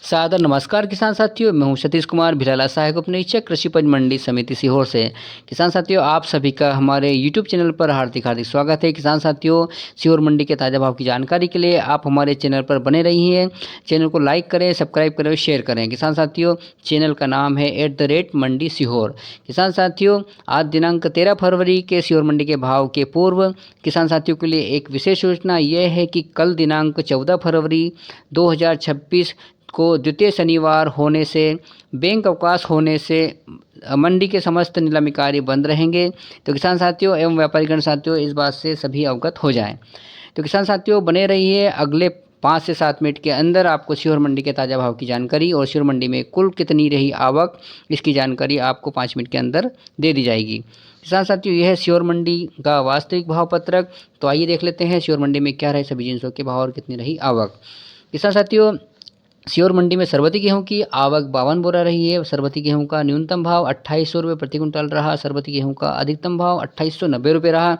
सादर नमस्कार किसान साथियों, मैं हूं सतीश कुमार भिलाला, सहायक उपनिरीक्षक कृषि उपज मंडी समिति सीहोर से। किसान साथियों, आप सभी का हमारे यूट्यूब चैनल पर हार्दिक हार्दिक स्वागत है। किसान साथियों, सीहोर मंडी के ताज़ा भाव की जानकारी के लिए आप हमारे चैनल पर बने रहिए। चैनल को लाइक करें, सब्सक्राइब करें और शेयर करें। किसान साथियों, चैनल का नाम है @मंडी सीहोर। किसान साथियों, आज दिनांक 13 फरवरी के सीहोर मंडी के भाव के पूर्व किसान साथियों के लिए एक विशेष सूचना यह है कि कल दिनांक 14 फरवरी 2026 को द्वितीय शनिवार होने से, बैंक अवकाश होने से मंडी के समस्त नीलामी कार्य बंद रहेंगे। तो किसान साथियों एवं व्यापारीगण साथियों, इस बात से सभी अवगत हो जाएं। तो किसान साथियों, बने रहिए। अगले 5 से 7 मिनट के अंदर आपको सीहोर मंडी के ताज़ा भाव की जानकारी और सीहोर मंडी में कुल कितनी रही आवक, इसकी जानकारी आपको 5 मिनट के अंदर दे दी जाएगी। किसान साथियों, यह है सीहोर मंडी का वास्तविक भाव पत्रक। तो आइए देख लेते हैं सीहोर मंडी में क्या रहे सभी जिनसों के भाव और कितनी रही आवक। किसान साथियों, सीहोर मंडी में सरबती गेहूं की आवक 52 बोरा रही है। सरबती गेहूं का न्यूनतम भाव 2800 रुपये प्रति क्विंटल रहा। सरबती गेहूं का अधिकतम भाव 2890 रुपये रहा।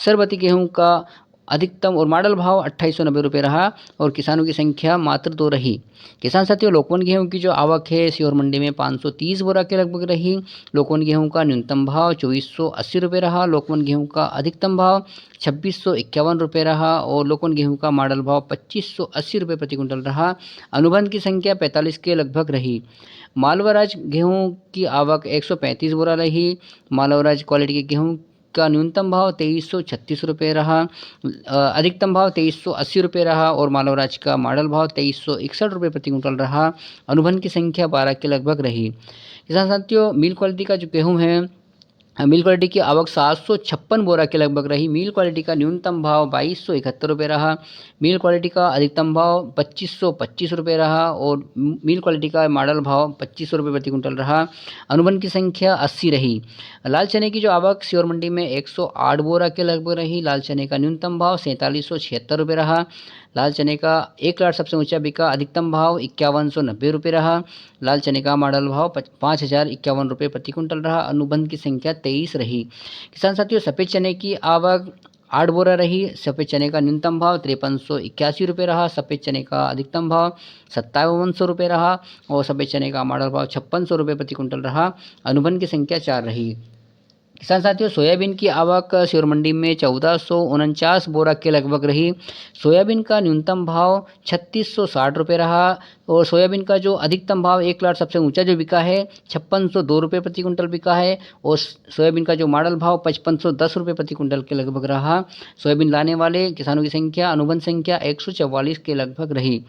सरबती गेहूं का अधिकतम और मॉडल भाव 2890 रुपये रहा और किसानों की संख्या मात्र 2 रही। किसान साथियों, लोकवन गेहूं की जो आवक है सीहोर मंडी में 530 बोरा के लगभग रही। लोकवन गेहूं का न्यूनतम भाव 2480 रुपये रहा। लोकवन गेहूं का अधिकतम भाव 2651 रुपये रहा और लोकवन गेहूं का मॉडल भाव 2580 रुपये प्रति क्विंटल रहा। अनुबंध की संख्या 45 के लगभग रही। मालवाराज गेहूं की आवक 135 बोरा रही। मालवाराज क्वालिटी के गेहूं का न्यूनतम भाव 2336 रुपये रहा। अधिकतम भाव 2380 रुपये रहा और मालवराज का मॉडल भाव 2361 रुपये प्रति क्विंटल रहा। अनुबंध की संख्या 12 के लगभग रही। किसान साथियों, मिल क्वालिटी का जो गेहूं है, मिल क्वालिटी की आवक 756 बोरा के लगभग रही। मिल क्वालिटी का न्यूनतम भाव 2271 रुपये रहा। मिल क्वालिटी का अधिकतम भाव 2525 रुपये रहा और मिल क्वालिटी का मॉडल भाव 2500 रुपये प्रति क्विंटल रहा। अनुबंध की संख्या 80 रही। लाल चने की जो आवक सीहोर मंडी में 108 बोरा के लगभग रही। लाल चने का न्यूनतम भाव 4776 रुपये रहा। लाल चने का 1 लाट सबसे ऊंचा बिका। अधिकतम भाव 5190 रुपये रहा। लाल चने का मॉडल भाव 5051 रुपये प्रति क्विंटल रहा। अनुबंध की संख्या 23 रही। किसान साथियों, सफ़ेद चने की आवक 8 बोरा रही। सफ़ेद चने का न्यूनतम भाव 5381 रुपये रहा। सफ़ेद चने का अधिकतम भाव 5700 रुपये रहा और सफ़ेद चने का मॉडल भाव 5600 रुपये प्रति क्विंटल रहा। अनुबंध की संख्या 4 रही। किसान साथियों, सोयाबीन की आवक सीहोर मंडी में 1449 बोरा के लगभग रही। सोयाबीन का न्यूनतम भाव 3660 रुपये रहा और सोयाबीन का जो अधिकतम भाव 1 लाट सबसे ऊंचा जो बिका है 5602 रुपये प्रति क्विंटल बिका है और सोयाबीन का जो मॉडल भाव 5510 रुपये प्रति क्विंटल के लगभग रहा। सोयाबीन लाने वाले किसानों की संख्या, अनुबंध संख्या 144 के लगभग रही।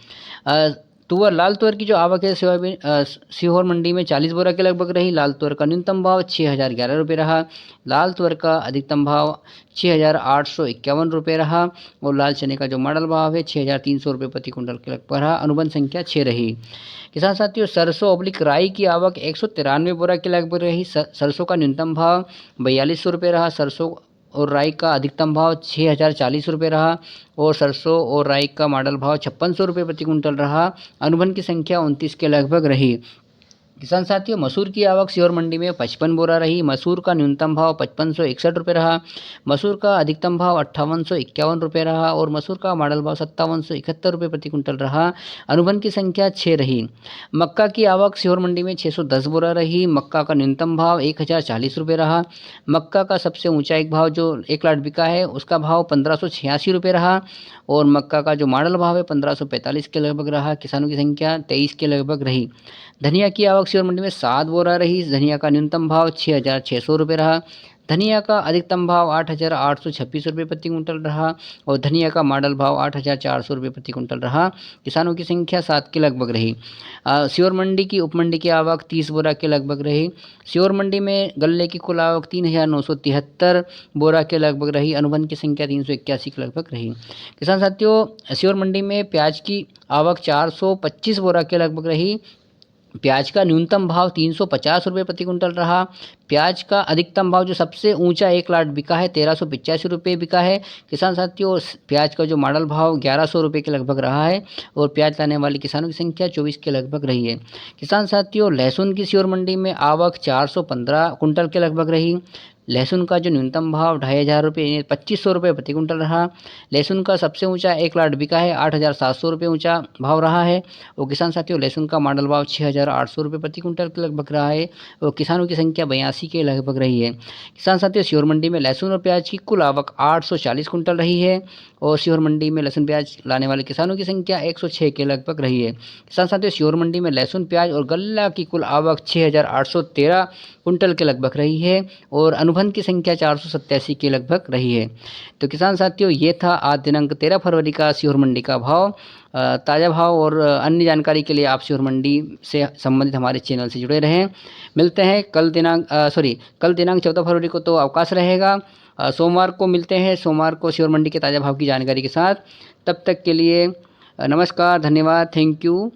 तुअर, लाल तुअर की जो आवक है सीहोर मंडी में 40 बोरा के लगभग रही। लाल तुअर का न्यूनतम भाव 6011 रुपये रहा। लाल तुअर का अधिकतम भाव 6851 रुपये रहा और लाल चने का जो मॉडल भाव है 6300 रुपये प्रति क्विंटल के लगभग रहा। अनुबंध संख्या 6 रही। किसान साथियों, सरसों ऑब्लिक राई की आवक 193 बोरा के लगभग रही। सरसों का न्यूनतम भाव 4200 रुपये रहा। सरसों और राई का अधिकतम भाव 6040 रुपये रहा और सरसों और राई का मॉडल भाव 5600 रुपये प्रति क्विंटल रहा। अनुबंध की संख्या 29 के लगभग रही। किसान साथियों, मसूर की आवक सीहोर मंडी में 55 बोरा रही। मसूर का न्यूनतम भाव 5561 रुपये रहा। मसूर का अधिकतम भाव 5851 रुपये रहा और मसूर का मॉडल भाव 5771 रुपये प्रति क्विंटल रहा। अनुबंध की संख्या 6 रही। मक्का की आवक सीहोर मंडी में 610 बोरा रही। मक्का का न्यूनतम भाव 1040 रुपये रहा। मक्का का सबसे ऊंचा एक भाव जो 1 लाट बिका है उसका भाव 1586 रुपये रहा और मक्का का जो मॉडल भाव है 1545 के लगभग रहा। किसानों की संख्या 23 के लगभग रही। धनिया की आवक सीहोर मंडी में 7 बोरा रही। धनिया का न्यूनतम भाव 6600 रुपये रहा। धनिया का अधिकतम भाव 8826 रुपये प्रति क्विंटल रहा और धनिया का मॉडल भाव 8400 रुपये प्रति क्विंटल रहा। किसानों की संख्या 7 के लगभग रही। सीहोर मंडी की उपमंडी की आवक 30 बोरा के लगभग रही। सीहोर मंडी में गल्ले की कुल आवक 3973 बोरा के लगभग रही। अनुबंध की संख्या 381 के लगभग रही। किसान साथियों, सीहोर मंडी में प्याज की आवक 425 बोरा के लगभग रही। प्याज का न्यूनतम भाव 350 रुपये प्रति क्विंटल रहा। प्याज का अधिकतम भाव जो सबसे ऊंचा 1 लाट बिका है 1385 रुपये बिका है। किसान साथियों, प्याज का जो मॉडल भाव 1100 रुपये के लगभग रहा है और प्याज लाने वाले किसानों की संख्या 24 के लगभग रही है। किसान साथियों, लहसुन की सीहोर मंडी में आवक 415 कुंटल के लगभग रही। लहसुन का जो न्यूनतम भाव 2500 रुपये 2500 रुपये प्रति कुंटल रहा। लहसुन का सबसे ऊंचा 1 लाट बिका है, 8700 रुपये ऊंचा भाव रहा है। और किसान साथियों लहसुन का मॉडल भाव 6800 रुपये प्रति कुंटल के लगभग रहा है और किसानों की संख्या 82 के लगभग रही है। किसान साथियों सीहोर मंडी में लहसुन और प्याज की कुल आवक 840 कुंटल रही है और सीहोर मंडी में लहसुन प्याज लाने वाले किसानों की संख्या 106 के लगभग रही है। किसान साथियों सीहोर मंडी में लहसुन प्याज और गल्ला की कुल आवक 6813 कुंटल के लगभग रही है और अनुबंध की संख्या 487 के लगभग रही है। तो किसान साथियों ये था आज दिनांक 13 फरवरी का सीहोर मंडी का भाव। ताज़ा भाव और अन्य जानकारी के लिए आप सीहोर मंडी से संबंधित हमारे चैनल से जुड़े रहें। मिलते हैं कल दिनांक 14 फरवरी को तो अवकाश रहेगा। सोमवार को मिलते हैं, सोमवार को सीहोर मंडी के ताज़ा भाव की जानकारी के साथ। तब तक के लिए नमस्कार, धन्यवाद, थैंक यू।